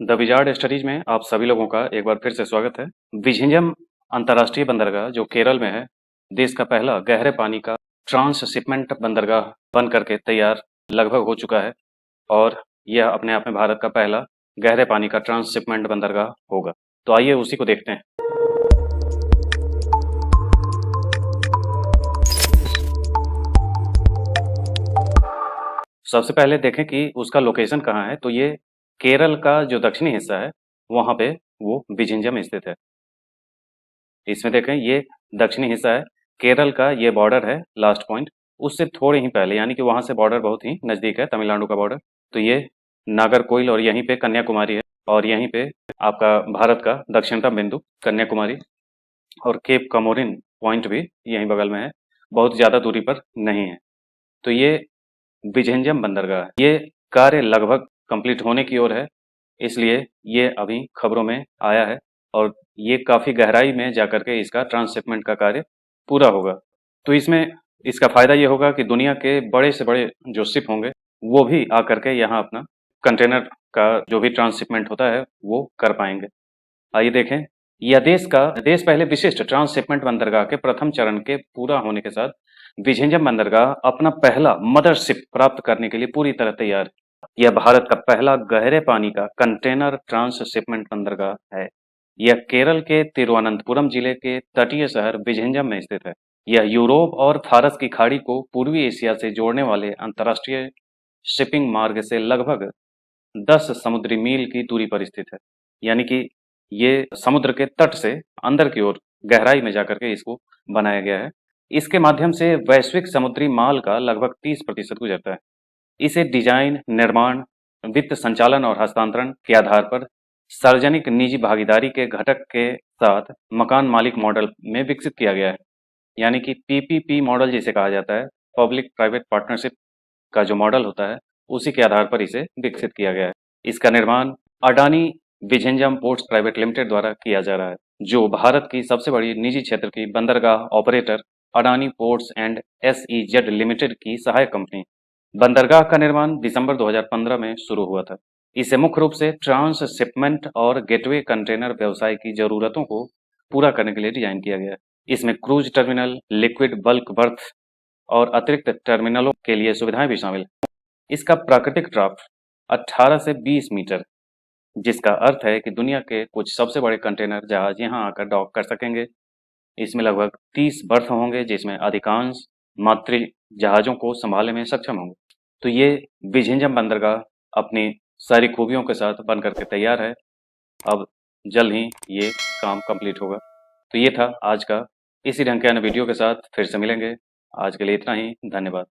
The wizard studies में आप सभी लोगों का एक बार फिर से स्वागत है। विझिंजम अंतर्राष्ट्रीय बंदरगाह जो केरल में है, देश का पहला गहरे पानी का ट्रांसशिपमेंट बंदरगाह बन करके तैयार लगभग हो चुका है और यह अपने आप में भारत का पहला गहरे पानी का ट्रांसशिपमेंट बंदरगाह होगा। तो आइए उसी को देखते हैं। सबसे पहले देखें कि उसका लोकेशन कहाँ है। तो ये केरल का जो दक्षिणी हिस्सा है वहाँ पे वो विझिंजम स्थित है। इसमें देखें ये दक्षिणी हिस्सा है, केरल का ये बॉर्डर है लास्ट पॉइंट, उससे थोड़े ही पहले यानी कि वहाँ से बॉर्डर बहुत ही नज़दीक है, तमिलनाडु का बॉर्डर। तो ये नागरकोइल और यहीं पे कन्याकुमारी है और यहीं पे आपका भारत का दक्षिणतम बिंदु कन्याकुमारी और केप कमोरिन पॉइंट भी यहीं बगल में है, बहुत ज़्यादा दूरी पर नहीं है। तो ये विझिंजम बंदरगाह है। ये कार्य लगभग कंप्लीट होने की ओर है, इसलिए ये अभी खबरों में आया है और ये काफ़ी गहराई में जाकर के इसका ट्रांसशिपमेंट का कार्य पूरा होगा। तो इसमें इसका फ़ायदा ये होगा कि दुनिया के बड़े से बड़े जो शिप होंगे वो भी आकर के यहाँ अपना कंटेनर का जो भी ट्रांसशिपमेंट होता है वो कर पाएंगे। आइए देखें, यह देश पहले विशिष्ट ट्रांसशिपमेंट बंदरगाह के प्रथम चरण के पूरा होने के साथ विझिंजम बंदरगाह अपना पहला मदरशिप प्राप्त करने के लिए पूरी तरह तैयार है। यह भारत का पहला गहरे पानी का कंटेनर ट्रांसशिपमेंट बंदरगाह है। यह केरल के तिरुवनंतपुरम जिले के तटीय शहर विझिंजम में स्थित है। यह यूरोप और फारस की खाड़ी को पूर्वी एशिया से जोड़ने वाले अंतर्राष्ट्रीय शिपिंग मार्ग से लगभग 10 समुद्री मील की दूरी पर स्थित है। यानी कि ये समुद्र के तट से अंदर की ओर गहराई में जाकर के इसको बनाया गया है। इसके माध्यम से वैश्विक समुद्री माल का लगभग 30% गुजरता है। इसे डिजाइन, निर्माण, वित्त संचालन और हस्तांतरण के आधार पर सार्वजनिक निजी भागीदारी के घटक के साथ मकान मालिक मॉडल में विकसित किया गया है। यानी कि पीपीपी मॉडल जिसे कहा जाता है, पब्लिक प्राइवेट पार्टनरशिप का जो मॉडल होता है उसी के आधार पर इसे विकसित किया गया है। इसका निर्माण Adani Vizhinjam ports private limited द्वारा किया जा रहा है, जो भारत की सबसे बड़ी निजी क्षेत्र की बंदरगाह operator Adani ports and SEZ limited की सहायक कंपनी। बंदरगाह का निर्माण दिसंबर 2015 में शुरू हुआ था। इसे मुख्य रूप से ट्रांसशिपमेंट और गेटवे कंटेनर व्यवसाय की जरूरतों को पूरा करने के लिए डिजाइन किया गया है। इसमें cruise terminal, liquid bulk birth और अतिरिक्त टर्मिनलों के लिए सुविधाएं भी शामिल हैं। इसका प्राकृतिक ड्राफ्ट 18 से 20 मीटर, जिसका अर्थ है कि दुनिया के कुछ सबसे बड़े कंटेनर जहाज यहाँ आकर डॉक कर सकेंगे। इसमें लगभग 30 बर्थ होंगे, जिसमें अधिकांश मातृ जहाजों को संभालने में सक्षम होंगे। तो ये विझिंजम बंदरगाह अपनी सारी खूबियों के साथ बन करके तैयार है। अब जल्द ही ये काम कंप्लीट होगा। तो ये था आज का, इसी ढंग के अन्य वीडियो के साथ फिर से मिलेंगे। आज के लिए इतना ही, धन्यवाद।